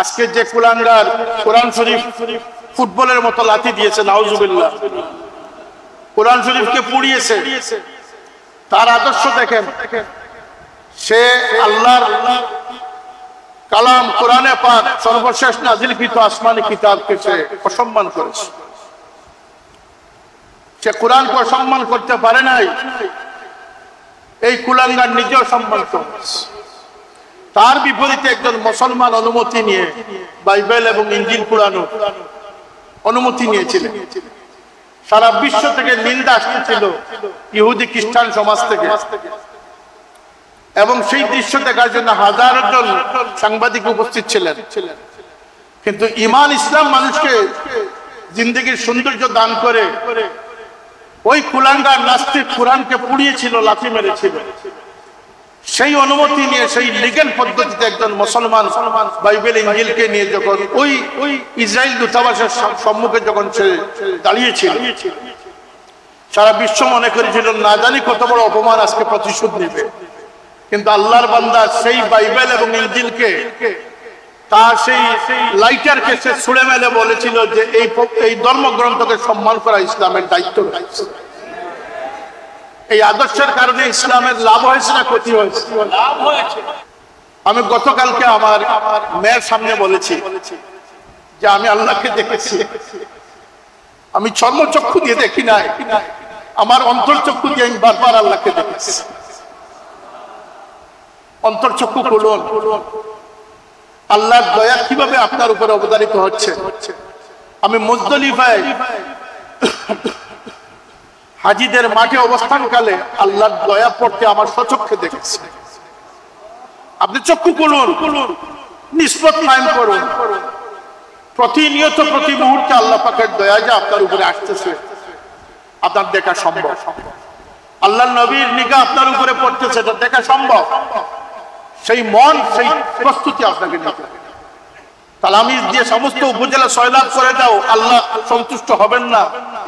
আজকে যে কুলাঙ্গার কোরআন শরীফ ফুটবলের মতো লাথি দিয়েছে, নাউজুবিল্লাহ, কোরআন শরীফকে পুড়িয়েছে, তার আদর্শ দেখেন। সে আল্লাহর কালাম কোরআনে পাক সর্বশেষ নাজিলকৃত আসমানি কিতাবকে সে অসম্মান করেছে। সে কোরআনকে অসম্মান করতে পারে নাই, এই কুলাঙ্গার নিজেও সম্মান করেছে। তার বিপরীতে একজন মুসলমান অনুমতি নিয়ে বাইবেল এবং ইনজিল পুরানো অনুমতি নিয়েছিলেন। সারা বিশ্ব থেকে নিন্দা আসছিল, ইহুদি খ্রিস্টান সমাজ থেকে, এবং সেই দৃশ্য দেখার জন্য হাজার জন সাংবাদিক উপস্থিত ছিলেন। কিন্তু ঈমান ইসলাম মানুষকে জিন্দেগির সৌন্দর্য দান করে ওই কুলাঙ্গার নাস্তিক কোরআনকে পুড়িয়েছিল, লাথি মেরেছিল। সেই অনুমতি নিয়ে সেই লিগ্যাল পদ্ধতিতে একজন মুসলমান বাইবেল ইনজিলকে নিয়ে যখন ওই ইসরায়েল দূতাবাসের সম্মুখে যখন সে দাঁড়িয়েছিল, সারা বিশ্ব মনে করেছিল না জানি কত বড় অপমান আজকে প্রতিশোধ নেবে। কিন্তু আল্লাহর বান্দা সেই বাইবেল এবং ইনজিলকে, তার সেই লাইটারকে সে ছুঁড়ে মেলে বলেছিল যে এই ধর্মগ্রন্থকে সম্মান করা ইসলামের দায়িত্ব রয়েছে। এই আদর্শের কারণে ইসলামের লাভ হয়েছে না ক্ষতি হয়েছে? লাভ হয়েছে। আমি গতকালকে আমার মেয়ের সামনে বলেছি যে আমি আল্লাহকে দেখেছি, আমি চর্মচক্ষু দিয়ে দেখি নাই, আমার অন্তর্চক্ষু দিয়ে আমি বারবার আল্লাহকে দেখেছি। অন্তর্চক্ষু খুলুন, আল্লাহর দয়া কিভাবে আপনার উপরে অবতারিত হচ্ছে। আমি মুজদলিফায় হাজিদের মাঠে অবস্থানকালে আল্লাহর দয়া পড়তে আমার স্বচক্ষে দেখেছি। আপনি চক্ষু খুলুন, নিসবত কায়েম করুন, প্রতিনিয়ত প্রতি মুহূর্তে আল্লাহ পাকের দয়া যে আপনার উপরে আসতেছে আপনার দেখা সম্ভব। আল্লাহর নবীর নিগাহ আপনার উপরে পড়তেছে, এটা দেখা সম্ভব। সেই মন, সেই প্রস্তুতি আপনাকে নিতে হবে। তালামিজ দিয়ে সমস্ত উপজেলা সয়লাভ করে দাও, আল্লাহ সন্তুষ্ট হবেন না,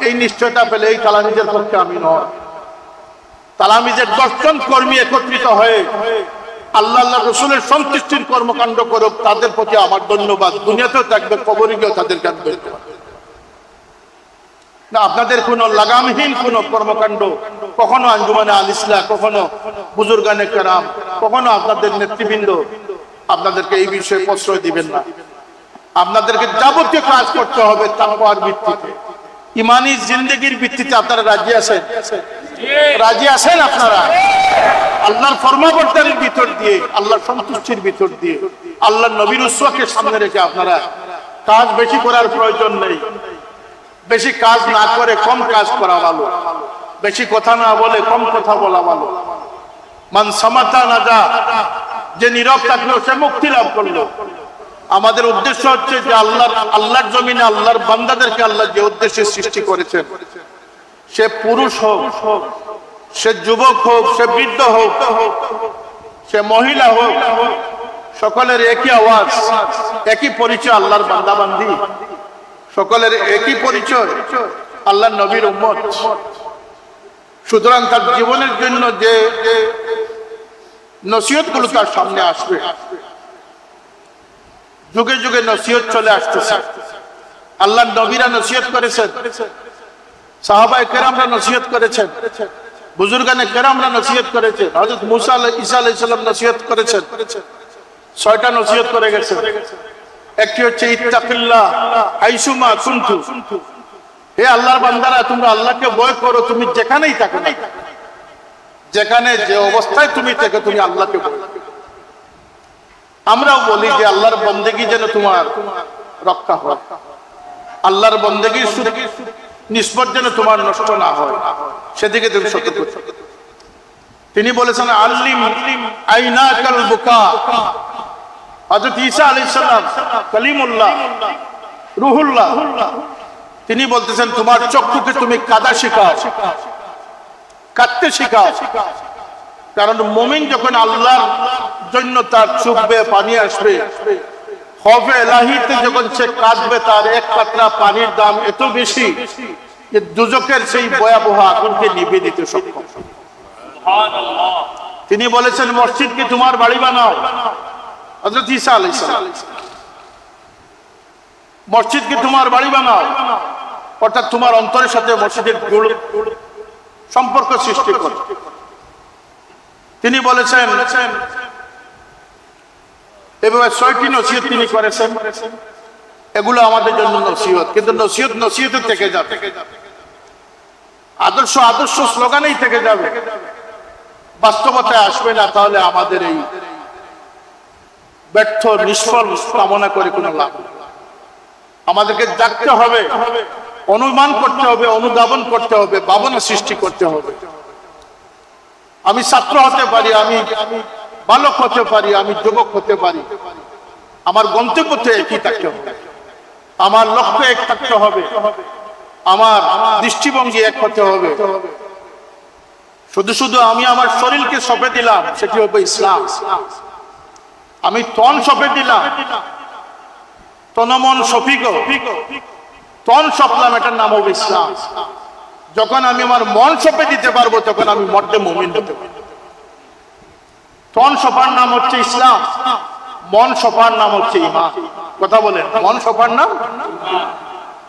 এই নিশ্চয়তা পেলে এই তালামিজের পক্ষে আমি নয়। তালামিজের 10 জন কর্মী একত্রিত হয়ে আল্লাহ রসুলের সন্তুষ্টির কর্মকাণ্ড করুক, তাদের প্রতি আমার ধন্যবাদ। দুনিয়াতেও থাকবে, কবরে গিয়েও তাদের কাছে না। আপনাদের কোন লাগামহীন কোন কর্মকাণ্ড, কখনো আঞ্জুমানে আল ইসলাহ, কখনো বুজুর্গানে কেরাম, কখনো আপনাদের নেতৃবৃন্দ আপনাদেরকে এই বিষয়ে প্রশ্রয় দিবেন না। আপনাদেরকে যাবতীয় কাজ করতে হবে তাকওয়ার ভিত্তিতে, ইমানি জিন্দেগির ভিত্তিতে। আপনারা রাজি আছেন? রাজি আছেন আপনারা? আল্লাহর ফরমাবরদারির ভিতর দিয়ে, আল্লাহর সন্তুষ্টির ভিতর দিয়ে, আল্লাহর নবীর উসওয়াকে সামনে রেখে আপনারা কাজ বেশি করার প্রয়োজন নেই। বেশি কাজ না করে কম কাজ করা ভালো, বেশি কথা না বলে কম কথা বলা ভালো। মান সামাতা নাজা, যে নীরব থাকলেও সে মুক্তি লাভ করলো। আমাদের উদ্দেশ্য হচ্ছে যে আল্লাহর জমিনে আল্লাহর বান্দাদেরকে আল্লাহ যে উদ্দেশ্যে সৃষ্টি করেছেন, সে পুরুষ হোক, সে যুবক হোক, সে বৃদ্ধ হোক, সে মহিলা হোক, সকলের একই আওয়াজ, একই পরিচয়, আল্লাহর বান্দা বান্দি। সকলের একই পরিচয়, আল্লাহর নবীর উম্মত। সুতরাং তার জীবনের জন্য যে নসিহত গুলো তার সামনে আসবে, যুগে যুগে নসিহত চলে আসতেছে। আল্লাহর নবীরা নসিহত করেছেন, সাহাবায়ে কেরামরা নসিহত করেছেন, বুজুর্গানে কেরামরা নসিহত করেছেন, হযরত মুসা ঈসা আলাইহিস সালাম নসিহত করেছেন। 6টা নসিহত করে গেছেন। একটি হচ্ছে ইত্তাকিল্লাহ হাইসুমা কুনতু, হে আল্লাহর বান্দারা তোমরা আল্লাহকে ভয় করো, তুমি যেখানেই থাকো না, যেখানে যে অবস্থায় তুমি থাকো, তুমি আল্লাহকে ভয় করো। আমরাও বলি যে আল্লাহর বন্দেগী যেন তোমার রক্ষা হয়, আল্লাহর বন্দেগীর নিসবত যেন তোমার নষ্ট না হয়, সেদিকে তুমি সতর্ক থাকো। তিনি বলেছেন আল্লিম আইনাকাল বুকা। হযরত ঈসা আলাইহিস সালাম কালিমুল্লাহ, রূহুল্লাহ, তিনি বলতেছেন তোমার চক্ষুকে তুমি কাঁদা শেখাও, কাঁদতে শেখাও। কারণ মুমিন যখন আল্লাহর জন্য তার চোখ বেয়ে পানি আসবে, খৌফে ইলাহিতে যখন সে কাঁদবে, তার এক কাতরা পানির দাম এত বেশি যে দুজকের সেই ভয়াবহ আগুনকে নিভিয়ে দিতে সক্ষম। সুবহানাল্লাহ। তিনি বলেছেন মসজিদকে তোমার বাড়ি বানাও, হযরত ঈসা আলাইহিস সালাম। মসজিদকে তোমার বাড়ি বানাও, অর্থাৎ তোমার অন্তরের সাথে মসজিদের সম্পর্ক সৃষ্টি করো। তিনি বলেছেন এভাবে 6টি নসিহত তিনি করেছেন। এগুলো আমাদের জন্য নসিহত, কিন্তু নসিহতে থেকে যাবে, আদর্শ স্লোগানেই থেকে যাবে, বাস্তবতায় আসবে না। তাহলে আমাদের এই ব্যর্থ নিষ্ফল কামনা করে কোনো লাভ নেই। আমাদেরকে জাগতে হবে, অনুমান করতে হবে, অনুধাবন করতে হবে, ভাবনা সৃষ্টি করতে হবে। আমি ছাত্র হতে পারি, আমি বালক হতে পারি, আমি যুবক হতে পারি, আমার গন্তব্য তো একই থাকতে হবে, আমার লক্ষ্য এক থাকতে হবে, আমার দৃষ্টিভঙ্গি এক হতে হবে। শুধু আমি আমার শরীরকে সঁপে দিলাম, সেটি হবে ইসলাম। আমি তন সঁপে দিলাম, তনমন সফিক তন সপলাম, এটার নাম হবে ইসলাম। যখন আমি আমার মন সঁপে দিতে পারবো, তখন আমি মর্দে মুমিন হতে পারবো। তন সপার নাম হচ্ছে ইসলাম, মন সপার নাম হচ্ছে ঈমান। কথা বলেন, মন সপার নাম,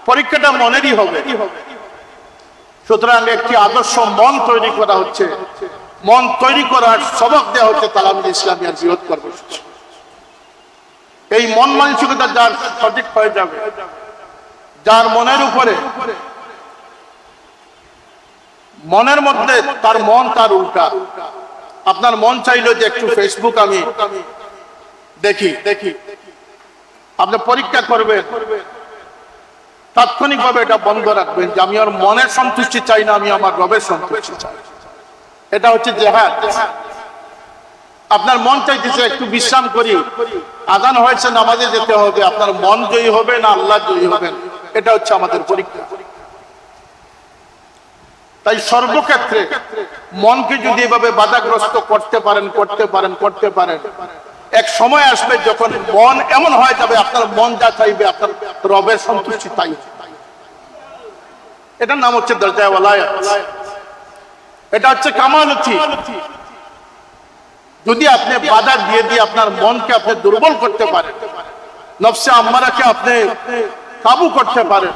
পরীক্ষাটা মনেরই হবে। সুতরাং একটি আদর্শ মন তৈরি করা হচ্ছে, মন তৈরি করার সবক দেওয়া হচ্ছে তালামুল ইসলামিয়ার বৃহৎ কর্মসূচি। এই মন মানসিকতা যার সঠিক হয়ে যাবে, যার মনের উপরে, মনের মধ্যে তার মন তার উল্টা। আপনার মন চাইলো যে একটু ফেসবুক আমি দেখি, আপনি পরীক্ষা করবেন, তাৎক্ষণিকভাবে এটা বন্ধ রাখবেন যে আমি আর মনের সন্তুষ্টি চাই না, আমি আমার রবের সন্তুষ্টি চাই। এটা হচ্ছে জিহাদ। আপনার মন চাইতেছে একটু বিশ্রাম করি, আযান হয়েছে, নামাজে যেতে হবে, আপনার মন জয়ী হবে না আল্লাহ জয়ী হবেন, এটা হচ্ছে আমাদের পরীক্ষা। তাই সর্বক্ষেত্রে মনকে যদি এভাবে বাধাগ্রস্ত করতে পারেন, এক সময় আসবে যখন মন এমন হয়ে যাবে, আপনার মন যা চাইবে আপনার রবের সন্তুষ্টি তাই। এটার নাম হচ্ছে দরজায়ে ওয়ালায়াত, এটা হচ্ছে কামালতি। যদি আপনি বাধা দিয়ে আপনার মনকে আপনি দুর্বল করতে পারেন, নফসে আম্মারাকে আপনি কাবু করতে পারেন,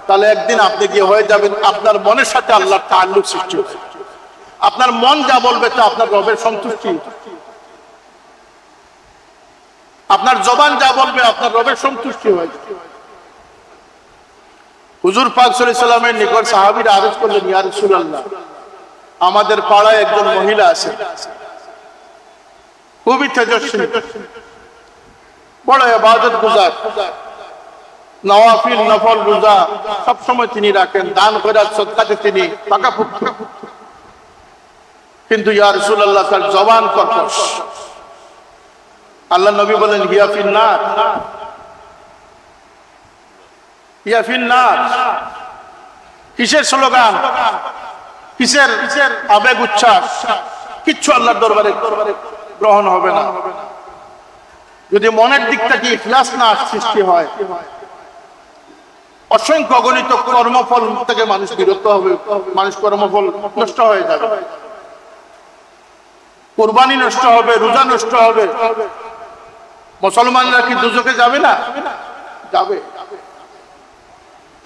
তাহলে একদিন আপনি গিয়ে হয়ে যাবেন, আপনার মনের সাথে আল্লাহর তাআল্লুক সৃষ্টি হবে। আপনার মন যা বলবে তা আপনার রবের সন্তুষ্টি, আপনার জবান যা বলবে আপনার রবের সন্তুষ্টি হয়ে যাবে। হুজুর পাক সাল্লাল্লাহু আলাইহি ওয়াসাল্লামের নিকট সাহাবীরা আরজ করলেন, ইয়া রাসূলুল্লাহ, আমাদের পাড়ায় একজন মহিলা আছে, খুবই তেজস্বিনী, বড় ইবাদত গুজার, নওয়াফিল নফল রোজা সব সময় তিনি রাখেন, দান খয়রাত সদকাতে তিনি পাকাপোক্ত। কিন্তু ইয়া রাসূলুল্লাহ, তার জবান কর্কশ। আল্লাহ নবী বলেন, হিয়া ফিন্নার, হিয়া ফিন্নার। কিসের স্লোগান, কিসের আবেগ উচ্ছ্বাস, কিচ্ছু আল্লাহর দরবারে গ্রহণ হবে না যদি মনের দিক থেকে ইখলাস না সৃষ্টি হয়। অসংখ্য অগণিত কর্মফল থেকে মানুষ বিরত হবে, মানুষ কর্মফল নষ্ট হয়ে যাবে, কুরবানি নষ্ট হবে, রোজা নষ্ট হবে। মুসলমানরা কি দুজকে যাবে না? যাবে।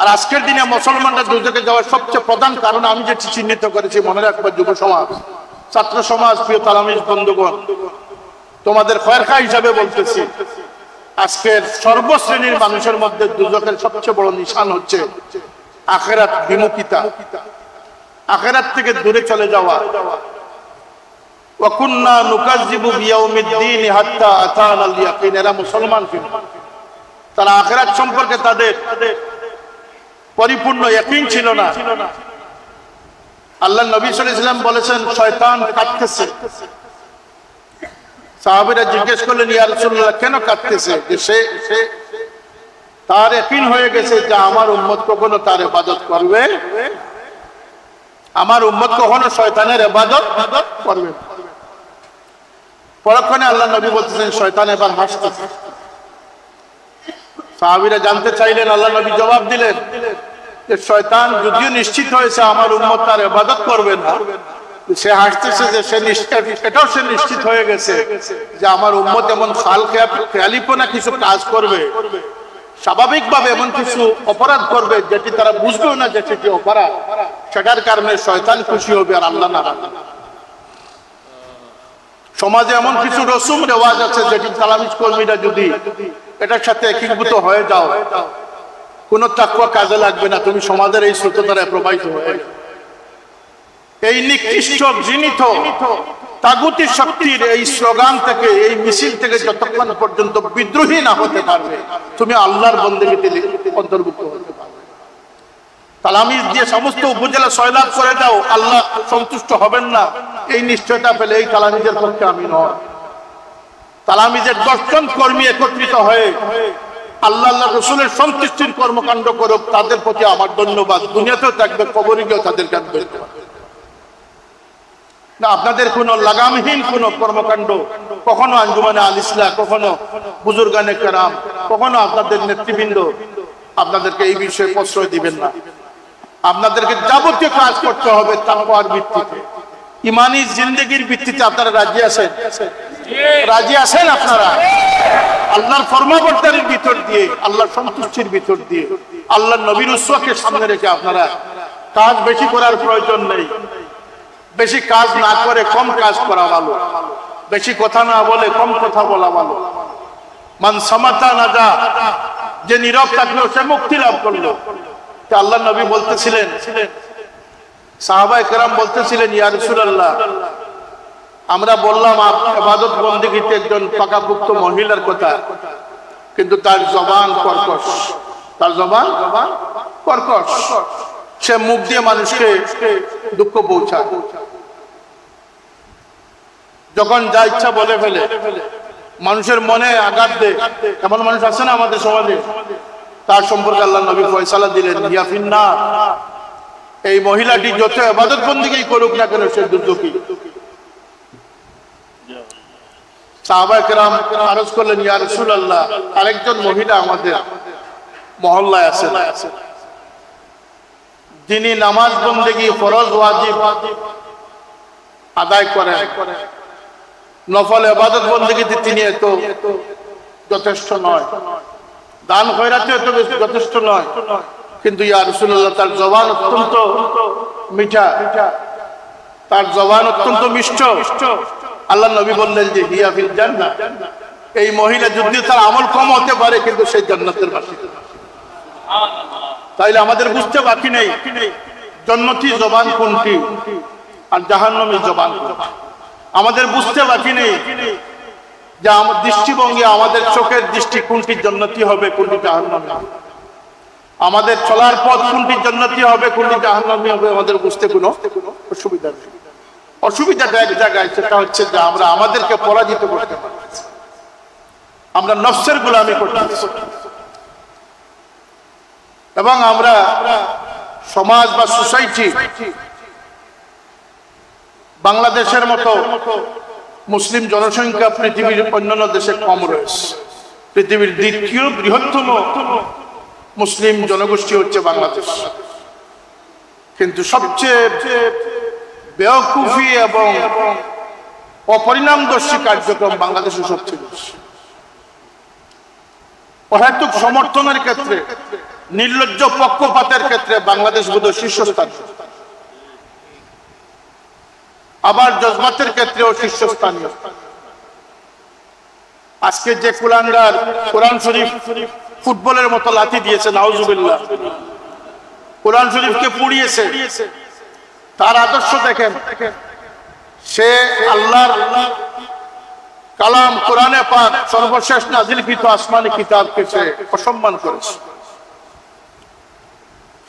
আর আজকের দিনে মুসলমানরা দুজকে যাওয়ার সবচেয়ে প্রধান কারণ আমি যেটি চিহ্নিত করেছি, মনে রাখবা যুব সমাজ, ছাত্র সমাজ, প্রিয় তালামিজ বন্ধুগণ, তোমাদের খয়রখা হিসাবে বলতেছি, আজকের সর্বশ্রেণীর মানুষের মধ্যে দুজকের সবচেয়ে বড় নিশান হচ্ছে আখিরাত বিমুখিতা, আখিরাত থেকে দূরে চলে যাওয়া। ওয়া কুন্না নুকাজ্জিবু বিয়াউমিদ্দিন হাত্তা আতানাল ইয়াকিন। এরা মুসলমান কিন্তু তারা আখিরাত সম্পর্কে তাদের পরিপূর্ণ ইয়াকিন ছিল না। আল্লাহ নবী সাল্লাল্লাহু আলাইহি ওয়াসাল্লাম বলেছেন, শয়তান কাঁদতেছে। সাহাবীরা জিজ্ঞেস করলেন, ইয়া রাসূলুল্লাহ, কেন কাঁদতেছে? যে সে তার ইয়াকিন হয়ে গেছে যে আমার উম্মত কখনো তার ইবাদত করবে, আমার উম্মত কখনো শয়তানের ইবাদত করবে। পরক্ষণে আল্লাহ নবী বলতেছেন, শয়তান এবার হাসতেছে। সাহাবীরা জানতে চাইলেন, আল্লাহ নবী জবাব দিলেন যে শয়তান যদিও নিশ্চিত হয়েছে আমার উম্মত তার ইবাদত করবে না, সে হাসতেছে যে এটাও সে নিশ্চিত হয়ে গেছে যে আমার উম্মত এমন খেয়ালিপনা কিছু কাজ করবে, স্বাভাবিকভাবে এমন কিছু অপরাধ করবে যেটি তারা বুঝবেও না যে সেটি অপরাধ, সেটার কারণে শয়তান খুশি হবে আর আল্লাহ নারাজ। সমাজে এমন কিছু রসুম রেওয়াজ আছে যেটি তালামিজ কর্মীরা যদি এটার সাথে একীভূত হয়ে যাও, কোন তাকওয়া কাজে লাগবে না, তুমি সমাজের এই স্রোত দ্বারা প্রবাহিত হয়ে যাবে। এই নিকৃষ্ট ঘৃণিত তাগুতি শক্তির এই স্লোগান থেকে, এই মিছিল থেকে যতক্ষণ পর্যন্ত বিদ্রোহী না হতে পারবে, তুমি আল্লাহর বন্দেগীতে অন্তর্ভুক্ত হতে পারবে। তালামিজ দিয়ে সমস্ত উপজেলা সয়লাভ করে দাও, আল্লাহ সন্তুষ্ট হবেন না, এই নিশ্চয়তা পেলে এই তালামিজের পক্ষে আমি নয়। তালামিজের 10 জন কর্মী একত্রিত হয়ে আল্লাহ রসুলের সন্তুষ্টির কর্মকাণ্ড করুক, তাদের প্রতি আমার ধন্যবাদ। দুনিয়াতেও থাকবে, কবরে গিয়েও তাদের কাজ করতে পারবে না। আপনাদের কোন লাগামহীন কোন কর্মকাণ্ড কখনো আঞ্জুমানে আল ইসলাহ, কখনো বুজুর্গানে কেরাম, কখনো আপনাদের নেতৃবৃন্দ আপনাদেরকে এই বিষয়ে প্রশ্রয় দিবেন না। আপনাদেরকে যাবতীয় কাজ করতে হবে তাকওয়ার ভিত্তিতে, ইমানি জিন্দেগির ভিত্তিতে। আপনারা রাজি আছেন? রাজি আছেন আপনারা? আল্লাহর ফরমাবর্তারির ভিতর দিয়ে, আল্লাহর সন্তুষ্টির ভিতর দিয়ে, আল্লাহর নবীর উসওয়াকে সামনে রেখে আপনারা কাজ বেশি করার প্রয়োজন নেই। বেশি কাজ না করে কম কাজ করা ভালো, বেশি কথা না বলে কম কথা বলা ভালো। মান সামাতা নাজা, যে নীরব থাকলো সে মুক্তি লাভ করলো। আল্লাহ নবী বলতেছিলেন, সাহাবায়ে কেরাম বলতেছিলেন, ইয়া রাসূলুল্লাহ, আমরা বললাম ইবাদত বন্দেগীতে একজন পাকাপোক্ত মহিলার কথা, কিন্তু তার জবান কর্কশ, তার জবান কর্কশ, সে মুখ দিয়ে মানুষকে দুঃখ পৌঁছায়, যখন যা ইচ্ছা বলে ফেলে, মানুষের মনে আঘাত দেয়। এমন মানুষ আছে না আমাদের সমাজে? তার সম্পর্কে আল্লাহ নবী ফয়সালা দিলেন, ইয়া ফিন্নার, এই মহিলাটি যত ইবাদত বন্দেগী করুক না কেন সে দুর্যোগী। সাহাবায়ে কেরাম আরজ করলেন, ইয়া রাসূলুল্লাহ, আরেকজন মহিলা আমাদের মহল্লায় আছেন, যিনি নামাজ বন্দেগী ফরজ ওয়াজিব আদায় করেন, নফল ইবাদত বন্দেগীতে তিনি এত যথেষ্ট নয়, দান খয়রাতে এত যথেষ্ট নয়, কিন্তু ইয়া রাসূলুল্লাহ তার জবান অত্যন্ত মিঠা, তার জবান অত্যন্ত মিষ্ট। আল্লাহ নবী বললেন যে হিয়া ফিল জান্নাহ, এই মহিলা যদিও তার আমল কম হতে পারে কিন্তু সেই জান্নাতের বাসিন্দা। তাইলে আমাদের বুঝতে বাকি নেই জান্নাতি জবান কোনটি আর জাহান্নামী জবান কোনটি। আমাদের বুঝতে বাকি নেই যে আমার দৃষ্টিভঙ্গি, আমাদের চোখের দৃষ্টি কোনটি জান্নাতি হবে, কোনটি জাহান্নামী হবে। আমাদের চলার পথ কোনটি জান্নাতি হবে, কোনটি জাহান্নামী হবে, আমাদের বুঝতে কোনো অসুবিধা নেই। অসুবিধাটা এক জায়গায়, সেটা হচ্ছে যে আমরা আমাদেরকে পরাজিত করতে পারি, আমরা নফসের গোলামি করতেছি, এবং আমরা সমাজ বা সোসাইটি, বাংলাদেশের মতো মুসলিম জনসংখ্যা পৃথিবীর অন্যান্য দেশে কম রয়েছে। পৃথিবীর দ্বিতীয় বৃহত্তম মুসলিম জনগোষ্ঠী হচ্ছে বাংলাদেশ, কিন্তু সবচেয়ে বেওকুফি এবং অপরিণামদর্শী কার্যক্রম বাংলাদেশে সবচেয়ে বেশি। অহেতুক সমর্থনের ক্ষেত্রে, নির্লজ্জ পক্ষপাতের ক্ষেত্রে বাংলাদেশ বোধহয় শীর্ষস্থান, আবার জজবাতের ক্ষেত্রেও শীর্ষস্থানীয়। আজকে যে কুলাঙ্গার কোরআন শরীফ ফুটবলের মতো লাথি দিয়েছে, নাউজুবিল্লাহ, কোরআন শরীফকে পুড়িয়েছে, তার আদর্শ দেখেন, সে আল্লাহর কালাম কোরআনে পাক সর্বশেষ নাজিলকৃত আসমানি কিতাবকে সে অসম্মান করেছে।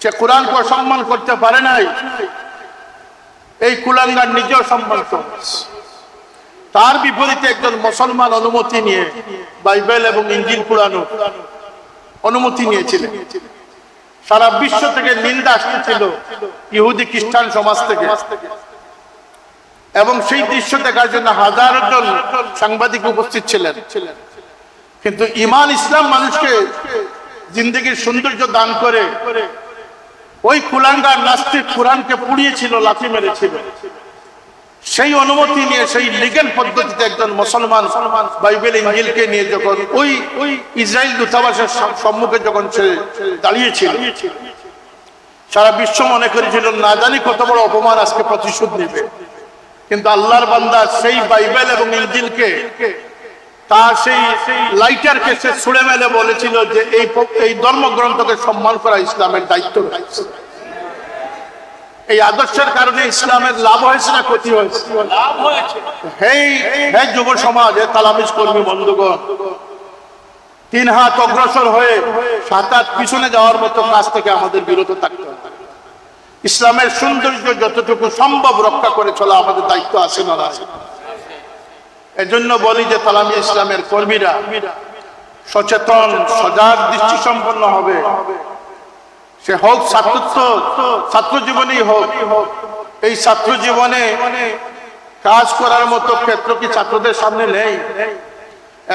সে কোরআনকে অসম্মান করতে পারে নাই, এই কুলাঙ্গার নিজেও সম্মান করেছে। তার বিপরীতে একজন মুসলমান অনুমতি নিয়ে বাইবেল এবং ইনজিল পুরানো অনুমতি নিয়েছিলেন। সারা বিশ্ব থেকে নিন্দা আসতেছিল, ইহুদি খ্রিস্টান সমাজ থেকে, এবং সেই দৃশ্য দেখার জন্য হাজার জন সাংবাদিক উপস্থিত ছিলেন। কিন্তু ঈমান ইসলাম মানুষকে জিন্দেগির সৌন্দর্য দান করে ওই কুলাঙ্গার নাস্তিক কোরআনকে পুড়িয়েছিল, লাথি মেরেছিল। সেই অনুমতি নিয়ে সেই লিগ্যাল পদ্ধতিতে একজন মুসলমান বাইবেল ইঞ্জিলকে নিয়ে যখন ওই ইসরায়েল দূতাবাসের সম্মুখে যখন সে দাঁড়িয়েছিল, সারা বিশ্ব মনে করেছিল না জানি কত বড় অপমান আজকে প্রতিশোধ নেবে। কিন্তু আল্লাহর বান্দা সেই বাইবেল এবং ইঞ্জিলকে তার সেই লাইটারকে সে ছুঁড়ে মেলে বলেছিল যে এই ধর্মগ্রন্থকে সম্মান করা ইসলামের দায়িত্ব রয়েছে। এই আদর্শের কারণে ইসলামের লাভ হয়েছে না ক্ষতি হয়েছে? লাভ হয়েছে। হে যুব সমাজ, হে তালামিজ কর্মী বন্ধুগণ, 3 হাত অগ্রসর হয়ে 7 হাত পিছনে যাওয়ার মতো কাজ থেকে আমাদের বিরত থাকতে হবে। ইসলামের সৌন্দর্য যতটুকু সম্ভব রক্ষা করে চলা আমাদের দায়িত্ব আছে না? এজন্য বলি যে তালামি ইসলামের কর্মীরা সচেতন, সজাগ, দৃষ্টি সম্পন্ন হবে। সে হোক ছাত্র জীবনেই হোক, এই ছাত্র জীবনে কাজ করার মতো ক্ষেত্র কি ছাত্রদের সামনে নেই?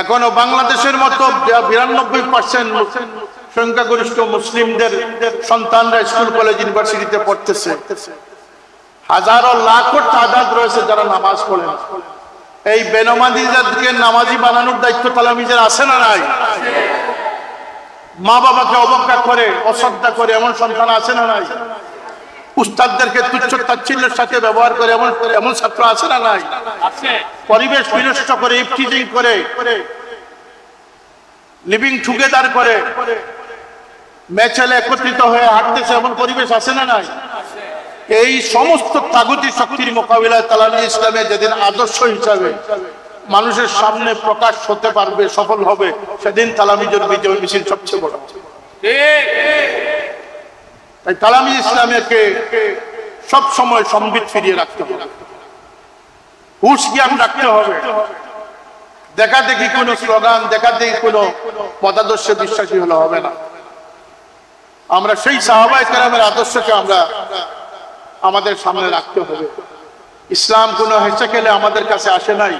এখনো বাংলাদেশের মতো 92% সংখ্যাগরিষ্ঠ মুসলিমদের সন্তানরা স্কুল কলেজ ইউনিভার্সিটিতে পড়তেছে। হাজারো লাখো তাদাদ রয়েছে যারা নামাজ পড়েন। এই বেনামাজিদেরকে নামাজি বানানোর দায়িত্ব তালামিজের আছে না নাই? মা বাবাকে অবজ্ঞা করে, অশ্রদ্ধা করে এমন সন্তান আছে না নাই? উস্তাদদেরকে তুচ্ছ তাচ্ছিল্যের সাথে ব্যবহার করে এমন ছাত্র আছে না নাই? পরিবেশ বিনষ্ট করে, ইফটিজিং করে, লিভিং টুগেদার করে, মেছেলে একত্রিত হয়ে হাঁটতেছে এমন পরিবেশ আছে না নাই? এই সমস্ত তাগুতি শক্তির মোকাবিলায় তালামি ইসলামে যেদিন আদর্শ হিসাবে মানুষের সামনে প্রকাশ হতে পারবে, সফল হবে, সেদিন তালামিজের বিজয় মিছিল সবচেয়ে বড়। তাই তালামি ইসলামকে সব সময় সম্বিত ফিরিয়ে রাখতে হবে, হুঁশ জ্ঞান রাখতে হবে। দেখা দেখি কোনো স্লোগান, দেখা দেখি কোনো মতাদর্শে বিশ্বাসী হলে হবে না। আমরা সেই সাহাবায়ে কেরামের আদর্শকে আমরা আমাদের সামনে রাখতে হবে। ইসলাম কোনো হেসে খেলে আমাদের কাছে আসে নাই।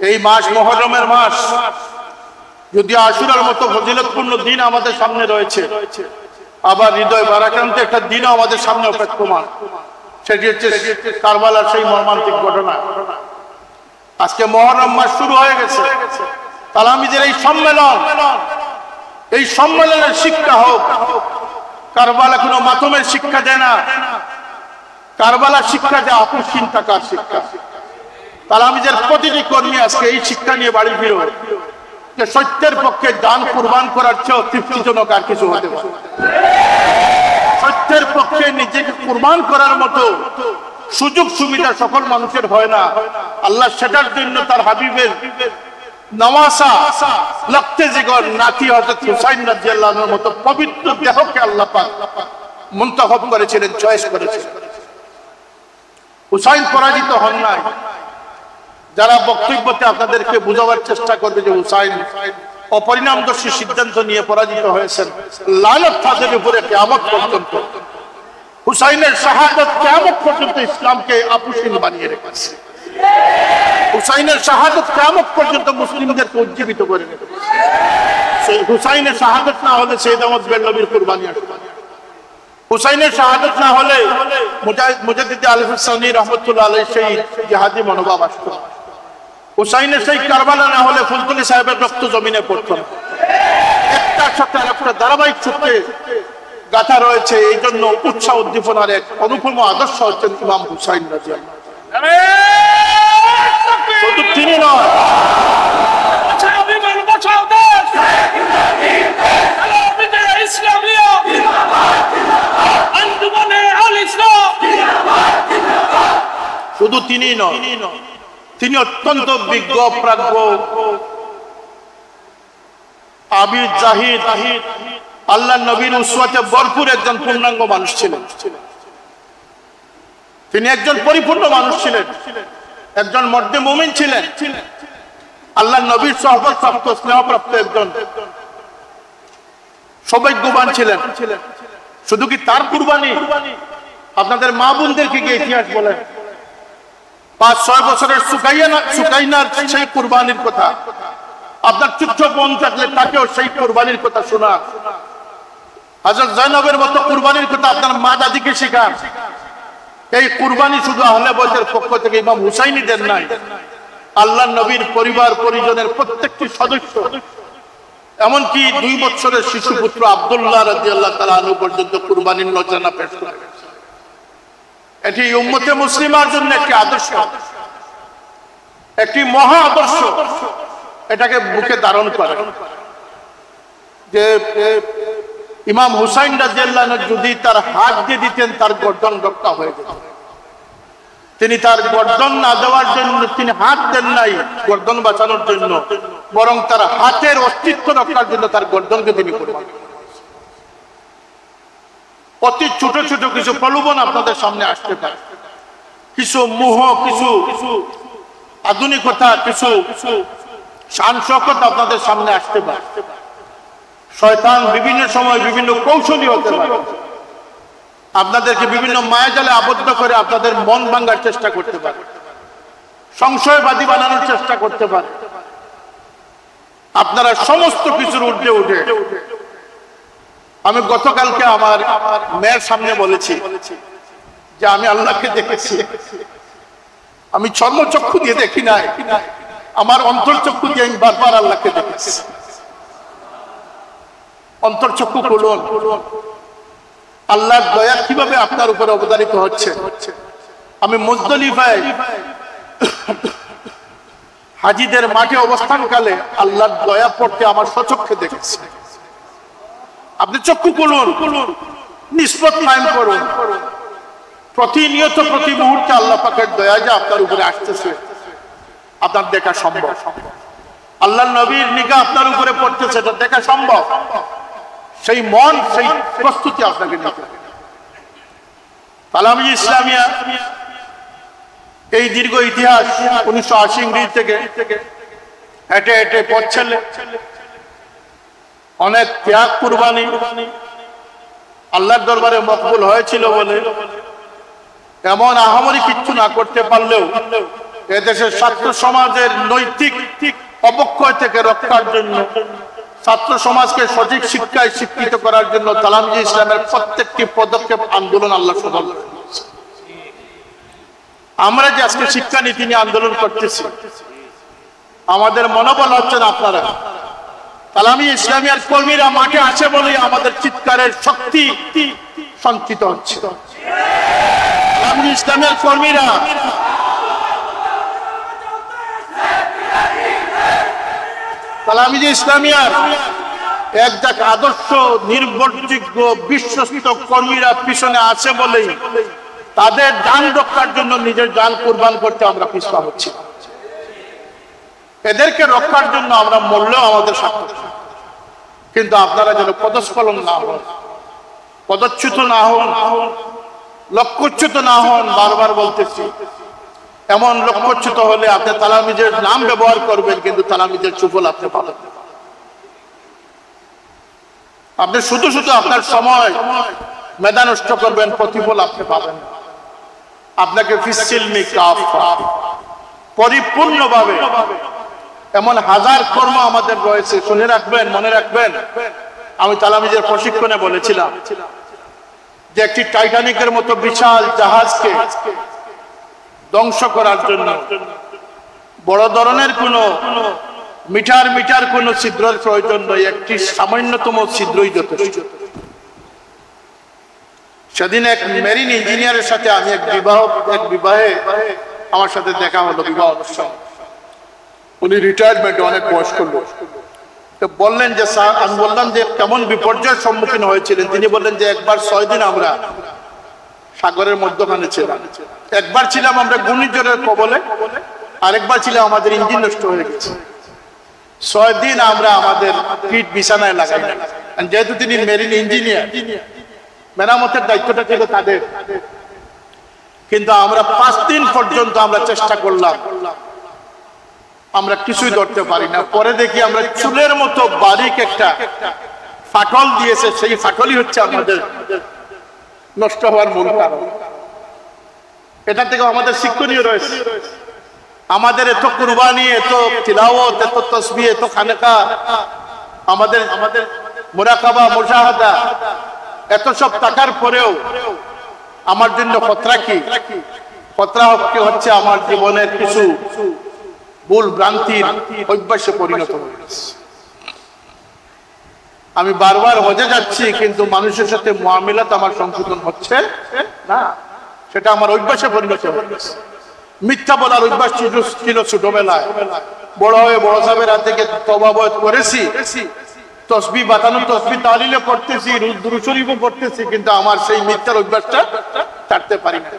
এই মাস মুহররমের মাস, যদি আশুরার মতো ফজিলতপূর্ণ দিন আমাদের সামনে রয়েছে, আবার হৃদয় ভারাক্রান্ত একটা দিনও আমাদের সামনে অপেক্ষমান। সেটি হচ্ছে কারবালার সেই মর্মান্তিক ঘটনা। আজকে মুহররম মাস শুরু হয়ে গেছে। তালামিজের এই সম্মেলনের শিক্ষা হোক। কারবালা কোনো মাতমের শিক্ষা দেয় না, কারবালা শিক্ষা দেয় আপসহীন থাকার শিক্ষা। তালামিজের প্রতিটি কর্মী আজকে এই শিক্ষা নিয়ে বাড়ি ফিরো যে সত্যের পক্ষে দান কুরবান করার চেয়ে তৃপ্তিজনক আর কিছু হতে পারে। সত্যের পক্ষে নিজেকে কুরবান করার মতো সুযোগ সুবিধা সকল মানুষের হয় না। আল্লাহ সেটার জন্য তার হাবিবের নওয়াসা লক্তে জিগর নাতি হযরত হুসাইন রাদিয়াল্লাহু আনহুর মতো পবিত্র দেহকে আল্লাহ পাক মুনতাখাব করেছিলেন, চয়েস করেছিলেন। হুসাইন পরাজিত হন নাই। যারা বক্তব্যতে আপনাদেরকে বোঝাবার চেষ্টা করবে যে হুসাইন অপরিণামদর্শী সিদ্ধান্ত নিয়ে পরাজিত হয়েছেন, লানত তাদের উপরে কিয়ামত পর্যন্ত। হুসাইনের শাহাদাত কিয়ামত পর্যন্ত ইসলামকে আপসহীন বানিয়ে রেখেছে। হুসাইনের শাহাদাত কিয়ামত পর্যন্ত মুসলিমদেরকে উজ্জীবিত করে রেখেছে। সেই হুসাইনের শাহাদাত না হলে সৈয়দ আহমদ বেরলভীর কুরবানি আসবে। হুসাইনের শাহাদাত না হলে মুজাদ্দিদ আলিফুস সানি রাহমাতুল্লাহ আলাইহি সেই জিহাদি মনোভাব আসতো। হুসাইনের সেই কারবালা না হলে ফুলতলি সাহেবের রক্ত জমিনে পড়তো না। একটার সাথে আরেকটা ধারাবাহিক সূত্রে গাথা রয়েছে। এই জন্য উৎসাহ উদ্দীপনার এক অনুপম আদর্শ হচ্ছেন ইমাম হুসাইন রাদিয়াল্লাহু আনহু। শুধু তিনি নয়, শুধু তিনি নয়, তিনি অত্যন্ত বিজ্ঞ, প্রাজ্ঞ, আবিদ, জাহিদ, আল্লাহ নবীর উসওয়াতে ভরপুর একজন পূর্ণাঙ্গ মানুষ ছিলেন। তিনি একজন পরিপূর্ণ মানুষ ছিলেন, একজন মর্দে মুমিন ছিলেন, আল্লাহ নবীর সহবত প্রাপ্ত, স্নেহপ্রাপ্ত একজন সৌভাগ্যবান ছিলেন। শুধু কি তার কুরবানি, আপনাদের মা বোনদেরকে গিয়ে ইতিহাস বলেন। 5-6 বছরের সুকাইনার সেই কুরবানির কথা, আপনার ছোট্ট বোন থাকলে তাকেও সেই কুরবানির কথা শোনা। হযরত জয়নবের মতো কুরবানির কথা আপনার মা দাদিকে শেখান। এই কুরবানি শুধু আহলে বাইতের পক্ষ থেকে ইমাম হুসাইনি দেন নাই, আল্লাহর নবীর পরিবার পরিজনের প্রত্যেকটি সদস্য, এমনকি 2 বছরের শিশু পুত্র আব্দুল্লাহ রাদিয়াল্লাহু তাআলা আনহু পর্যন্ত কুরবানির নজরানা পেশ করে। এটি উম্মতে মুসলিমার জন্য একটি আদর্শ, একটি মহা আদর্শ। এটাকে বুকে ধারণ করে যে ইমাম হুসাইন রাদিয়াল্লাহু আনহু যদি তার হাত দিয়ে দিতেন তার গর্দন রক্ষা হয়ে যেত। তিনি তার গর্দন না দেওয়ার জন্য তিনি হাত দেন নাই গর্দন বাঁচানোর জন্য, বরং তার হাতের অস্তিত্ব রক্ষার জন্য তার গর্দনকে তিনি কুরবান করেছেন। অতি ছোট ছোট কিছু প্রলোভন আপনাদের সামনে আসতে পারে, কিছু মোহ, কিছু আধুনিকতা, কিছু শান শওকত আপনাদের সামনে আসতে পারে। শয়তান বিভিন্ন সময় বিভিন্ন কৌশলী হতে পারে, আপনাদেরকে বিভিন্ন মায়াজালে আবদ্ধ করে আপনাদের মন ভাঙার চেষ্টা করতে পারে, সংশয়বাদী বানানোর চেষ্টা করতে পারে। আপনারা সমস্ত কিছুর ঊর্ধ্বে উঠে, আমি গতকালকে আমার মেয়ের সামনে বলেছি যে আমি আল্লাহকে দেখেছি, আমি চর্মচক্ষু দিয়ে দেখি নাই, আমার অন্তর্চক্ষু দিয়ে আমি বারবার আল্লাহকে দেখেছি। অন্তর্চক্ষু খুলুন, আল্লাহর দয়া কিভাবে আপনার উপরে অবতারিত হচ্ছে। আমি মুজদলিফায় হাজীদের মাঠে অবস্থানকালে আল্লাহর দয়া পড়তে আমার স্বচক্ষে দেখেছি। আপনি চক্ষু খুলুন, নিসবত কায়েম করুন, প্রতিনিয়ত প্রতি মুহূর্তে আল্লাহ পাকের দয়া যে আপনার উপরে আসতেছে আপনার দেখা সম্ভব। আল্লাহর নবীর নিগাহ আপনার উপরে পড়তেছে, এটা দেখা সম্ভব। সেই মন, সেই প্রস্তুতি আপনাকে নিতে হবে। তালামি ইসলামিয়া এই দীর্ঘ ইতিহাস 1980 ইংরেজি থেকে হেঁটে হেঁটে পথ চলে, অনেক ত্যাগ কুরবানি আল্লাহর দরবারে মকবুল হয়েছিল বলে এমন আহামরি কিচ্ছু না করতে পারলেও এদেশের ছাত্র সমাজের নৈতিক অবক্ষয় থেকে রক্ষার জন্য, ছাত্র সমাজকে সঠিক শিক্ষায় শিক্ষিত করার জন্য তালামি ইসলামের প্রত্যেকটি পদক্ষেপ আন্দোলন আল্লাহ সফল করেছে। আমরা যে আজকে শিক্ষা নীতি নিয়ে আন্দোলন করতেছি, আমাদের মনোবল হচ্ছেন আপনারা। তালামি ইসলামিয়ার কর্মীরা মাঠে আছে বলেই আমাদের চিৎকারের শক্তি সঞ্চিত হচ্ছে। তালামি ইসলামিয়ার কর্মীরা তালামি ইসলামিয়ার একজাক আদর্শ নির্ভরযোগ্য বিশ্বস্ত কর্মীরা পিছনে আছে বলেই তাদের জান রক্ষার জন্য নিজের জান কুরবান করতে আমরা পিছপা হচ্ছি। এদেরকে রক্ষার জন্য আমরা মরলেও আমাদের সার্থক। কিন্তু আপনারা যেন পদস্খলন না হন, পদচ্যুত না হন, লক্ষ্যচ্যুত না হন। বারবার বলতেছি, এমন লক্ষ্যচ্যুত হলে আপনি তালামিজের নাম ব্যবহার করবেন, কিন্তু তালামিজের সুফল আপনি পাবেন। আপনি শুধু শুধু আপনার সময় মেধা নষ্ট করবেন, প্রতিফল আপনি পাবেন। আপনাকে ফিসসিলমি কাফা পরিপূর্ণভাবে, এমন হাজার কর্ম আমাদের রয়েছে। শুনে রাখবেন, মনে রাখবেন, আমি তালামিজের প্রশিক্ষণে বলেছিলাম যে একটি টাইটানিকের মতো বিশাল জাহাজকে ধ্বংস করার জন্য বড় ধরনের কোনো মিটার কোনো ছিদ্রের প্রয়োজন নয়, একটি সামান্যতম ছিদ্রই যথেষ্ট। সেদিন এক মেরিন ইঞ্জিনিয়ারের সাথে আমি এক বিবাহে আমার সাথে দেখা হলো, বিবাহ অনুষ্ঠান। উনি রিটায়ারমেন্টে, অনেক বয়স্ক লোক। তো বললেন যে স্যার, আমি বললাম যে কেমন বিপর্যয়ের সম্মুখীন হয়েছিলেন। তিনি বললেন যে একবার 6 দিন আমরা সাগরের মধ্যখানে ছিলাম, একবার ছিলাম আমরা ঘূর্ণিঝড়ের কবলে, আরেকবার ছিলাম আমাদের ইঞ্জিন নষ্ট হয়ে গেছে। 6 দিন আমরা আমাদের পিঠ বিছানায় লাগাই না। যেহেতু তিনি মেরিন ইঞ্জিনিয়ার, মেরামতের দায়িত্বটা ছিল তাদের। কিন্তু আমরা 5 দিন পর্যন্ত আমরা চেষ্টা করলাম, আমরা কিছুই ধরতে পারি না। পরে দেখি আমরা চুলের মতো বারিক একটা ফাটল দিয়েছে, সেই ফাটলই হচ্ছে আমাদের নষ্ট হওয়ার মূল কারণ। এটা থেকে আমাদের শিক্ষণীয় রয়েছে। আমাদের এত কুরবানি, এত তিলাওয়াত, এত তাসবিহ, এত খানেকা, আমাদের মুরাকাবা, মুশাহাদা, এত সব থাকার পরেও আমার জন্য খতরা কি? খতরা হচ্ছে আমার জীবনের কিছু ভুল ভ্রান্তির অভ্যাসে পরিণত হয়ে গেছে। আমি বারবার হজে যাচ্ছি, কিন্তু মানুষের সাথে মুআমিলাত আমার সংশোধন হচ্ছে না, সেটা আমার অভ্যাসে পরিণত হয়ে গেছে। মিথ্যা বলার অভ্যাস ছিল ছোটবেলায়, বড় হয়ে বড় সাহেবের হাত থেকে তওবা বয়ত করেছি, তসবিহ বাতানো তসবিহ তাহলিলে পড়তেছি, দুরূদ শরীফও পড়তেছি, কিন্তু আমার সেই মিথ্যার অভ্যাসটা ছাড়তে পারি না।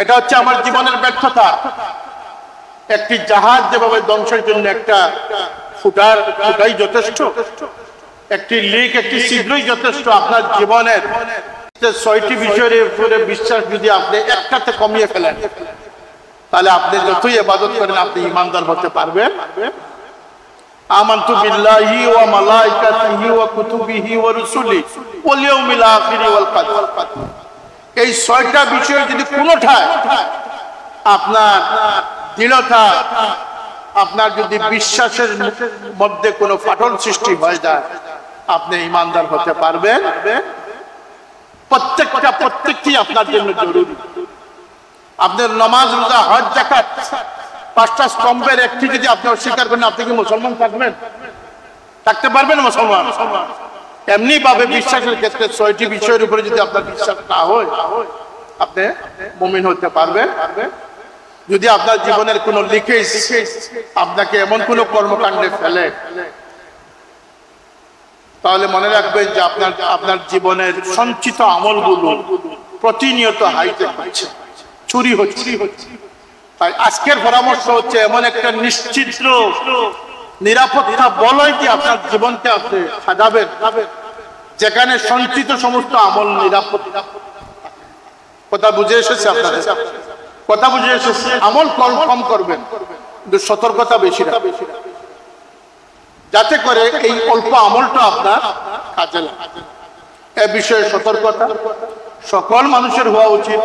এটা হচ্ছে আমার জীবনের ব্যর্থতা। একটি জাহাজ যেভাবে ধ্বংসের জন্য একটা ফুটাই যথেষ্ট, একটি লিক, একটি ছিদ্রই যথেষ্ট, আপনার জীবনের 6টি বিষয়ের উপরে বিশ্বাস যদি আপনি একটাতে কমিয়ে ফেলেন, তাহলে আপনি যতই ইবাদত করেন আপনি ঈমানদার হতে পারবেন। আমানতু বিল্লাহি ওয়া মালাইকাতিহি ওয়া কুতুবিহি ওয়া রুসুলিহি ওয়াল ইয়াউমিল আখিরি ওয়াল কদর। এই 6টা বিষয় যদি কোনোটায় আপনার দৃঢ়তা, আপনার যদি বিশ্বাসের মধ্যে কোনো ফাটল সৃষ্টি হয়ে যায়, আপনি ঈমানদার হতে পারবেন। প্রত্যেকটি আপনার জন্য জরুরি। আপনার নামাজ, রোজা, হজ, যাকাত, 5টা স্তম্ভের একটি যদি আপনি অস্বীকার করেন, আপনি কি মুসলমান থাকতে পারবেন? মুসলমান এমনি ভাবে বিশ্বাসের ক্ষেত্রে 6টি বিষয়ের উপরে যদি আপনার বিশ্বাস না হয়, আপনি মুমিন হতে পারবেন। যদি আপনার জীবনের কোন লিকেজ আপনাকে এমন কোন কর্মকাণ্ডে ফেলে, তাহলে মনে রাখবেন যে আপনার জীবনের সঞ্চিত আমলগুলো প্রতিনিয়ত হাইজ্যাক হচ্ছে, চুরি হচ্ছে। তাই আজকের পরামর্শ হচ্ছে এমন একটা নিশ্চিত নিরাপত্তা বলয় দিয়ে আপনার জীবনকে আপনি সাজাবেন, যেখানে সঞ্চিত সমস্ত আমল নিরাপদ। কথা বুঝে এসেছে আপনাদের? কথা বুঝে এসেছে? আমল কম করবেন, কিন্তু সতর্কতা বেশি রাখবেন, যাতে করে এই অল্প আমলটা আপনার কাজে লাগে। এ বিষয়ে সতর্কতা সকল মানুষের হওয়া উচিত,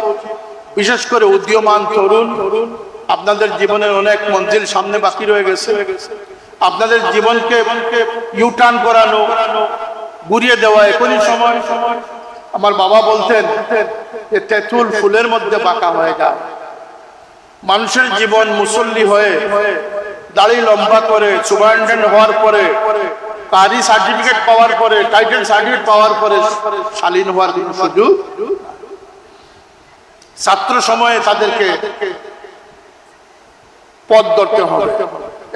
বিশেষ করে উদীয়মান তরুণ। আপনাদের জীবনের অনেক মঞ্জিল সামনে বাকি রয়ে গেছে। আপনাদের জীবনকে ইউটার্ন করানো, ঘুরিয়ে দেওয়া এখনই সময়। আমার বাবা বলতেন যে তেঁতুল ফুলের মধ্যে বাঁকা হয়ে যায়। মানুষের জীবন মুসল্লি হয়ে, দাড়ি লম্বা করে, সুপারিনটেন্ডেন্ট হওয়ার পরে, কারি সার্টিফিকেট পাওয়ার পরে, টাইটেল সার্টিফিকেট পাওয়ার পরে শালীন হওয়ার কোনো সুযোগ। ছাত্র সময়ে তাদেরকে পথ ধরতে হবে।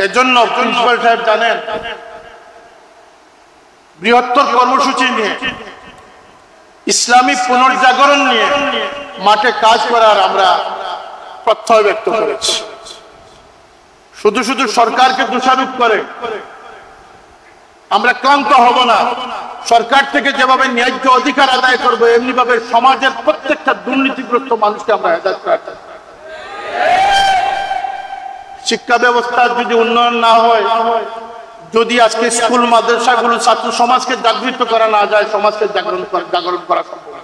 এজন্য প্রিন্সিপাল সাহেব জানেন, বৃহত্তর কর্মসূচি নিয়ে, ইসলামী পুনর্জাগরণ নিয়ে মাঠে কাজ করার আমরা প্রত্যয় ব্যক্ত করেছি। শুধু সরকারকে দোষারোপ করে আমরা ক্লান্ত হব না। সরকার থেকে যেভাবে ন্যায্য অধিকার আদায় করবো, এমনি ভাবে সমাজের প্রত্যেকটা দুর্নীতিগ্রস্ত মানুষকে আমরা হেদায়েত করতে চাই। শিক্ষা ব্যবস্থার যদি উন্নয়ন না হয়, যদি আজকে স্কুল মাদ্রাসাগুলো ছাত্র সমাজকে জাগৃত করা না যায়, সমাজকে জাগরণ করা সম্ভব না।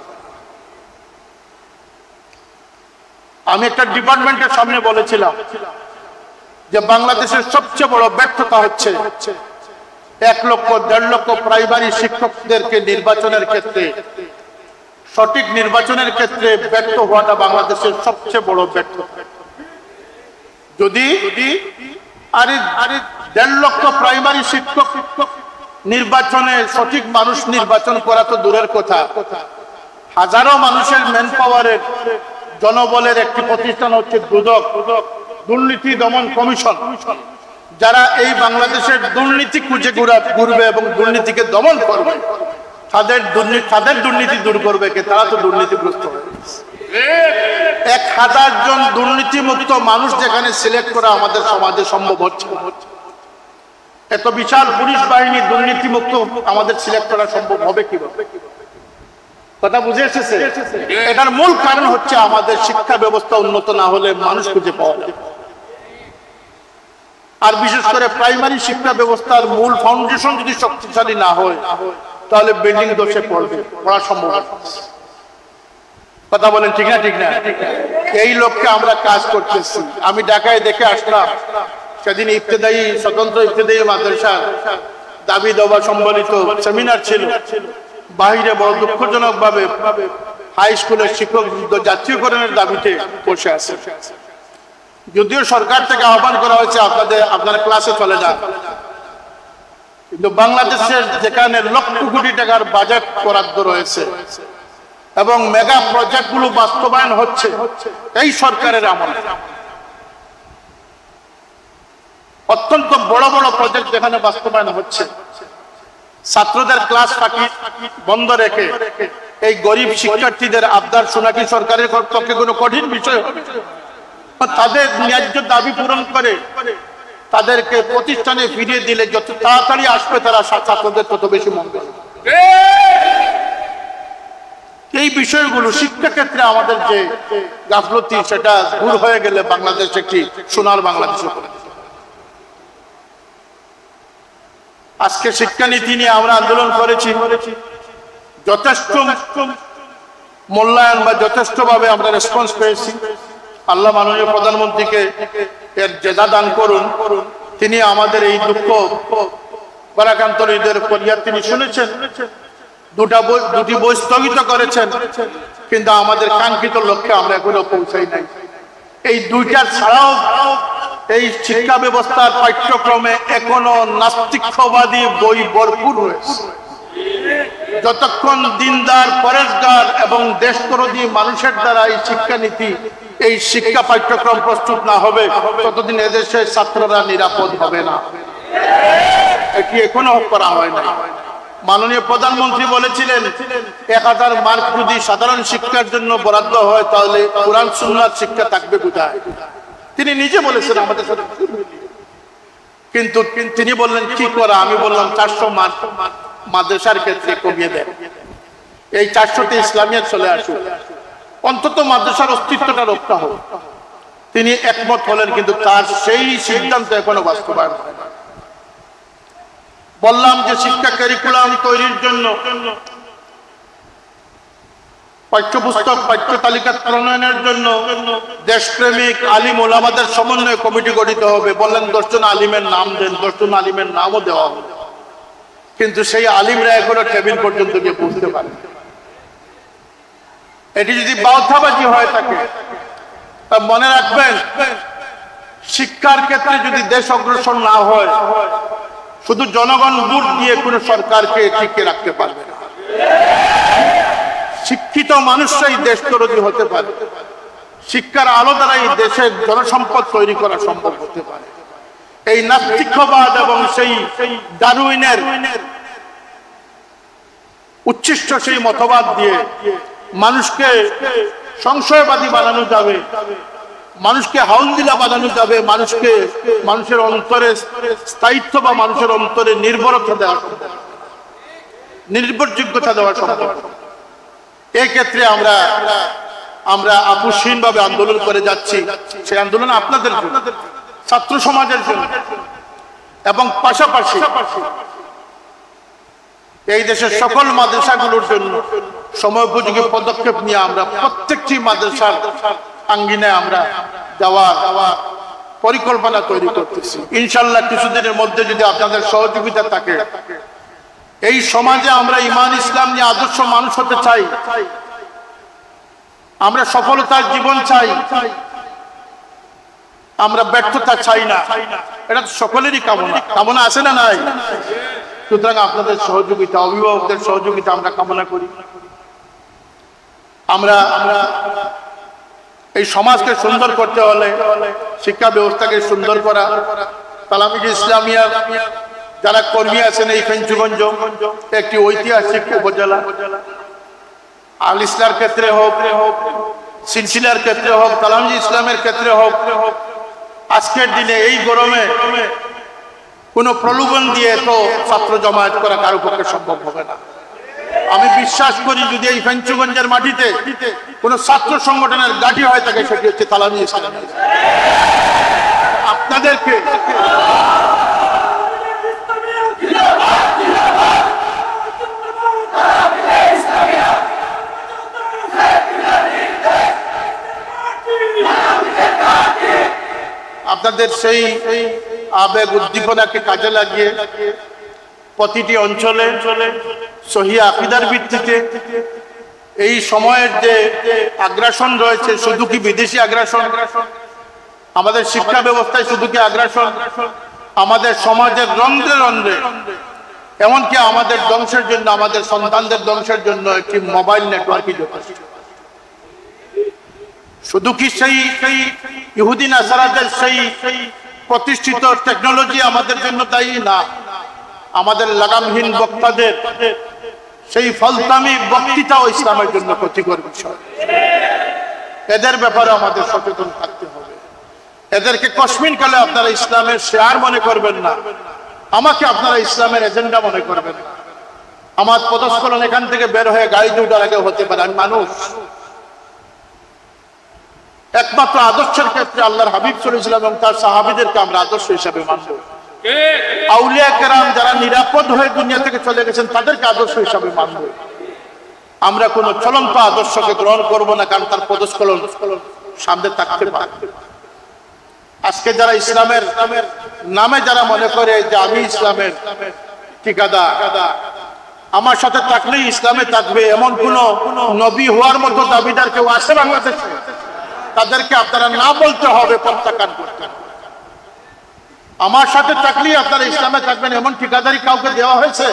আমি একটা ডিপার্টমেন্টের সামনে বলেছিলাম যে বাংলাদেশের সবচেয়ে বড় ব্যর্থতা হচ্ছে 1 লক্ষ 1.5 লক্ষ প্রাইমারি শিক্ষকদেরকে নির্বাচনের ক্ষেত্রে, সঠিক নির্বাচনের ক্ষেত্রে ব্যর্থ হওয়াটা বাংলাদেশের সবচেয়ে বড় ব্যর্থতা। যদি 1.5 লক্ষ প্রাইমারি শিক্ষক নির্বাচনে সঠিক মানুষ নির্বাচন করা তো দূরের কথা, হাজারো মানুষের ম্যান পাওয়ারের, জনবলের একটি প্রতিষ্ঠান হচ্ছে দুর্নীতি দমন কমিশন, যারা এই বাংলাদেশের দুর্নীতি খুঁজে ঘুরবে এবং দুর্নীতিকে দমন করবে। তাদের দুর্নীতি দূর করবে কে? তারা তো দুর্নীতিগ্রস্ত হয়ে গেছে। 1000 জন দুর্নীতি মুক্ত মানুষ যেখানে সিলেক্ট করা আমাদের সমাজে সম্ভব হচ্ছে, এত বিশাল পুলিশ বাহিনী দুর্নীতি মুক্ত আমাদের সিলেক্ট করা সম্ভব হবে কিভাবে? কথা বুঝে এসেছে? এটার মূল কারণ হচ্ছে আমাদের শিক্ষা ব্যবস্থা উন্নত না হলে মানুষ খুঁজে পাওয়া যাবে। আর বিশেষ করে প্রাইমারি শিক্ষা ব্যবস্থার মূল ফাউন্ডেশন যদি শক্তিশালী না হয়, তাহলে বিল্ডিং দোষে পড়া সম্ভব। কথা বলেন ঠিক না? এই লক্ষ্যে আমরা কাজ করতেছি। আমি ঢাকায় দেখে আসলাম, সেদিন স্বতন্ত্র ইবতেদায়ী মাদ্রাসার দাবি দাওয়া সম্বলিত সেমিনার ছিল। বাহিরে বড় দুঃখজনক ভাবে হাই স্কুলের শিক্ষক জাতীয়করণের দাবিতে বসে আছে। যদিও সরকার থেকে আহ্বান করা হয়েছে আপনারা ক্লাসে চলে যান, কিন্তু বাংলাদেশের যেখানে লক্ষ কোটি টাকার বাজেট বরাদ্দ রয়েছে এবং মেগা প্রজেক্ট গুলো বাস্তবায়ন হচ্ছে এই সরকারের আমলে, অত্যন্ত বড় বড় প্রজেক্ট যেখানে বাস্তবায়ন হচ্ছে, ছাত্রদের ক্লাস ফাঁকি বন্ধ রেখে এই গরিব শিক্ষার্থীদের আবদার শোনা কি সরকারের পক্ষে কোনো কঠিন বিষয় হবে? তাদের ন্যায্য দাবি পূরণ করে তাদেরকে প্রতিষ্ঠানে ফিরিয়ে দিলে যত তাড়াতাড়ি আসবে তারা ছাত্রদের তত বেশি মঙ্গল। এই বিষয়গুলো শিক্ষা ক্ষেত্রে আমাদের যে গাফলতি সেটা দূর হয়ে গেলে বাংলাদেশ একটি সোনার বাংলাদেশ হবে। আজকে শিক্ষানীতি নিয়ে আমরা আন্দোলন করেছি, যথেষ্ট মূল্যায়ন বা যথেষ্টভাবে আমরা রেসপন্স পেয়েছি। আল্লাহ মাননীয় প্রধানমন্ত্রীকে এর জেদা দান করুন, তিনি আমাদের এই দুঃখ পরাকান্তরীদের ফরিয়াদ তিনি শুনেছেন, দুটি বই স্থগিত করেছেন, কিন্তু আমাদের কাঙ্ক্ষিত লক্ষ্যে আমরা এখনো পৌঁছাই নাই। এই দুইটা ছাড়াও এই শিক্ষা ব্যবস্থার পাঠ্যক্রমে এখনো নাস্তিকবাদী বই ভরপুর রয়েছে। যতক্ষণ দিনদার, পরেশগার এবং দেশবিরোধী মানুষের দ্বারা এই শিক্ষানীতি, এই শিক্ষা পাঠ্যক্রম প্রস্তুত না হবে, ততদিন এদেশের ছাত্ররা নিরাপদ হবে না। এটি এখনো করা হয় না। মাননীয় প্রধানমন্ত্রী বলেছিলেন 1000 মার্ক যদি সাধারণ শিক্ষার জন্য বরাদ্দ হয় তাহলে কোরআন সুন্নাহর শিক্ষা থাকবে কোথায়? তিনি নিজে বলেছেন আমাদের সাথে, কিন্তু তিনি বললেন কি করা? আমি বললাম 400 মার্ক মাদ্রাসার ক্ষেত্রে কমিয়ে দেন, এই 400তে ইসলামিয়া চলে আসুক, অন্তত মাদ্রাসার অস্তিত্বটা রক্ষা হোক। তিনি একমত হলেন, কিন্তু তার সেই সিদ্ধান্ত এখনো বাস্তবায়ন হয় না। বললাম যে শিক্ষা কারিকুলাম তৈরির জন্য পাঠ্যপুস্তক পাঠ্য তালিকা প্রণয়নের জন্য দেশপ্রেমিক আলিম ওলামাদের সমন্বয় কমিটি গঠিত হবে। বললেন 10 জন আলিমের নাম দেন, 10 জন আলিমের নামও দেওয়া হবে, কিন্তু সেই আলিমরা এখনো টেবিল পর্যন্ত গিয়ে পৌঁছতে পারে। এটি যদি বাউথাবাজি হয়ে থাকে, তা মনে রাখবেন শিক্ষার ক্ষেত্রে যদি দেশ অগ্রসর না হয়, শুধু জনগণ ভোট দিয়ে কোনো সরকারকে টিকে রাখতে পারবে না। শিক্ষিত মানুষরাই দেশ বিরোধী হতে পারে, শিক্ষার আলো দ্বারাই দেশের জনসম্পদ তৈরি করা সম্ভব হতে পারে। এই নাস্তিকবাদ এবং সেই ডারউইনের উচ্ছিষ্ট সেই মতবাদ দিয়ে মানুষকে সংশয়বাদী বানানো যাবে, মানুষকে হাউলদিলা বানানো যাবে, মানুষের অন্তরে স্থায়িত্ব বা মানুষের অন্তরে নির্ভরতা দেওয়া সম্ভব, নির্ভরযোগ্যতা দেওয়া সম্ভব। এই ক্ষেত্রে আমরা আপোষহীন ভাবে আন্দোলন করে যাচ্ছি। সেই আন্দোলন আপনাদের জন্য, ছাত্র সমাজের জন্য, এবং পাশাপাশি এই দেশের সকল মাদ্রাসাগুলোর জন্য সময়োপযোগী পদক্ষেপ নিয়ে আমরা প্রত্যেকটি মাদ্রাসার আঙ্গিনায় আমরা যাওয়ার পরিকল্পনা তৈরি করতেছি। ইনশাল্লাহ কিছুদিনের মধ্যে যদি আপনাদের সহযোগিতা থাকে, এই সমাজে আমরা ঈমান ইসলাম নিয়ে আদর্শ মানুষ হতে চাই, আমরা সফলতার জীবন চাই, আমরা ব্যর্থতা চাই না। এটা তো সকলেরই কামনা আছে না নাই? সুতরাং আপনাদের সহযোগিতা, অভিভাবকদের সহযোগিতা আমরা কামনা করি। আমরা এই সমাজকে সুন্দর করতে হলে শিক্ষা ব্যবস্থাকে সুন্দর করা, তালামিজ ইসলামিয়া যারা কর্মী আছেন এই ফেঞ্চুগঞ্জ একটি ঐতিহাসিক উপজেলা, আল ইসলার ক্ষেত্রে হোক, সিলসিলার ক্ষেত্রে হোক, তালামিজ ইসলামের ক্ষেত্রে হোক, আজকের দিনে এই গরমে কোনো প্রলোভন দিয়ে তো ছাত্র জমায়েত করা কারো পক্ষে সম্ভব হবে না। আমি বিশ্বাস করি যদি এই ফেঞ্চুগঞ্জের মাটিতে কোন ছাত্র সংগঠনের গাড়ি হয়ে থাকে সেটি হচ্ছে তালামিজ ইসলাম। আপনাদেরকে আপনাদের সেই আবেগ উদ্দীপনাকে কাজে লাগিয়ে প্রতিটি অঞ্চলে সহিহ আকীদার ভিত্তিতে এই সময়ের যে আগ্রাসন রয়েছে, শুধু কি বিদেশি আগ্রাসন, আমাদের শিক্ষা ব্যবস্থায় শুধু কি আগ্রাসন, আমাদের সমাজের রন্ধ্রে রন্ধ্রে, এমনকি আমাদের ধ্বংসের জন্য, আমাদের সন্তানদের ধ্বংসের জন্য একটি মোবাইল নেটওয়ার্কই যথেষ্ট। শুধু কি সেই ইহুদি নাসারাদের সেই প্রতিষ্ঠিত টেকনোলজি আমাদের জন্য দায়ী? না, আমাদের লাগামহীন বক্তাদের সেই ফলতামি বক্তৃতাও ইসলামের জন্য ক্ষতিকর বিষয়। এদের ব্যাপারে আমাদের সচেতন থাকতে হবে। এদেরকে কসমিন কালে আপনারা ইসলামের শেয়ার মনে করবেন না, আমাকে আপনারা ইসলামের এজেন্ডা মনে করবেন না। আমার পদস্খলন এখান থেকে বের হয়ে গাড়িতে উঠার আগে হতে পারে। আমি মানুষ। একমাত্র আদর্শের ক্ষেত্রে আল্লাহর হাবিব সাল্লাল্লাহু আলাইহি ওয়াসাল্লাম এবং তার সাহাবীদেরকে আমরা আদর্শ হিসাবে মানব। আউলিয়া কেরাম যারা নিরাপদ হয়ে দুনিয়া থেকে চলে গেছেন তাদেরকে আদর্শ হিসাবে মানব। আমরা কোন চলন্ত আদর্শকে গ্রহণ করব না, কারণ তার পদস্খলন সামনে থাকতে পারে। আজকে যারা ইসলামের নামে যারা মনে করে যে আমি ইসলামের ঠিকাদার, আমার সাথে থাকলেই ইসলামে থাকবে, এমন কোন নবী হওয়ার মতো দাবিদার কেউ আছে বাংলাদেশে? তাদেরকে আপনারা না বলতে হবে, প্রত্যাখ্যান করতে হবে। আমার সাথে থাকলেই আপনারা ইসলামে থাকবেন এমন ঠিকাদারি কাউকে দেওয়া হয়েছে?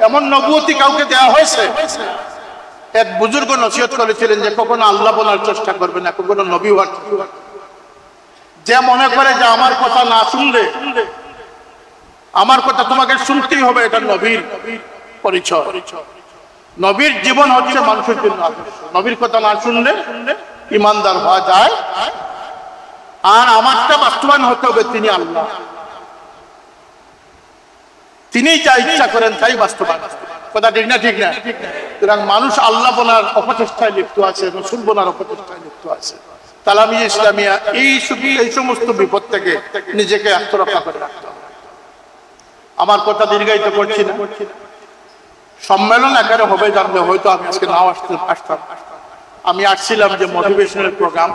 এমন নবুয়তি কাউকে দেওয়া হয়েছে? এক বুজুর্গ নসিহত করেছিলেন যে কখনো আল্লাহ বলার চেষ্টা করবে না, কখনো নবী হওয়ার চেষ্টা করবে না। যে মনে করে যে আমার কথা না শুনলে, আমার কথা তোমাকে শুনতেই হবে, এটা নবীর পরিচয়। নবীর জীবন হচ্ছে মানুষের জন্য আদর্শ। নবীর কথা না শুনলে ইমানদার হওয়া যায়। আর আমারটা বাস্তবায়ন হতে হবে, তিনি আল্লাহ, তিনি যা ইচ্ছা করেন তাই বাস্তবায়ন। কথা ঠিক না? ঠিক না? সুতরাং মানুষ আল্লাহ বলার অপচেষ্টায় লিপ্ত আছে, রাসূল বলার অপচেষ্টায় লিপ্ত আছে। তালামিয়া ইসলামিয়া এই সমস্ত বিপদ থেকে নিজেকে আত্মরক্ষা করে রাখতে হবে। আমার কথা দীর্ঘায়িত করছি না। সম্মেলন আকারে হবে জানলে হয়তো আমি আজকে নাও আসতাম। আমি আসছিলাম যে মোটিভেশনাল প্রোগ্রাম,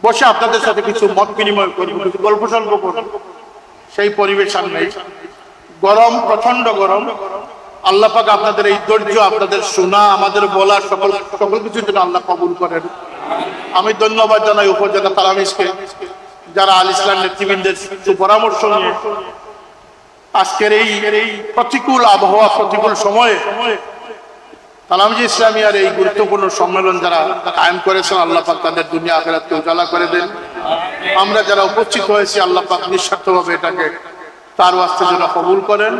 বসে আপনাদের সাথে কিছু মত বিনিময় করবো, কিছু গল্প সল্প করবো। সেই পরিবেশ আর নেই। গরম, প্রচন্ড গরম। আল্লাহ পাক আপনাদের এই ধৈর্য, আপনাদের শোনা, আমাদের বলা, সকল কিছুর জন্য আল্লাহ কবুল করেন। আমি ধন্যবাদ জানাই উপজেলা তালামিজকে, যারা আল ইসলাম নেতৃবৃন্দের পরামর্শ নিয়ে আজকের এই প্রতিকূল আবহাওয়া, প্রতিকূল সময়ে তালামিজ ইসলামিয়ার এই গুরুত্বপূর্ণ সম্মেলন যারা কায়েম করেছেন, আল্লাহ পাক তাদের দুনিয়া আখিরাতকে উজালা করে দেন। আমরা যারা উপস্থিত হয়েছি, আল্লাহ পাক নিঃস্বার্থভাবে এটাকে তার ওয়াস্তে যেন কবুল করেন।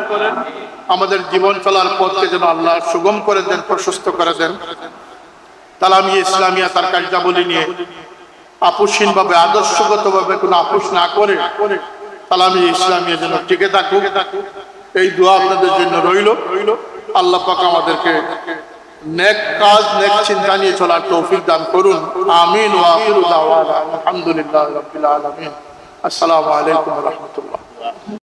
আমাদের জীবন চলার পথকে যেন আল্লাহ সুগম করে দেন, প্রশস্ত করে দেন। তালামিয়া ইসলামিয়া তার কার্যাবলী নিয়ে আপোষহীনভাবে, আদর্শগতভাবে কোনো আপোষ না করে তালামিয়া ইসলামিয়া যেন টিকে থাকুক, এই দোয়া আপনাদের জন্য রইল। আল্লাহ পাক আমাদেরকে নেক কাজ, নেক চিন্তা নিয়ে চলার তৌফিক দান করুন। আমিন। ওয়া আখিরু দাওয়ানা আলহামদুলিল্লাহি রাব্বিল আলামিন। আসসালামু আলাইকুম ওয়া রাহমাতুল্লাহ।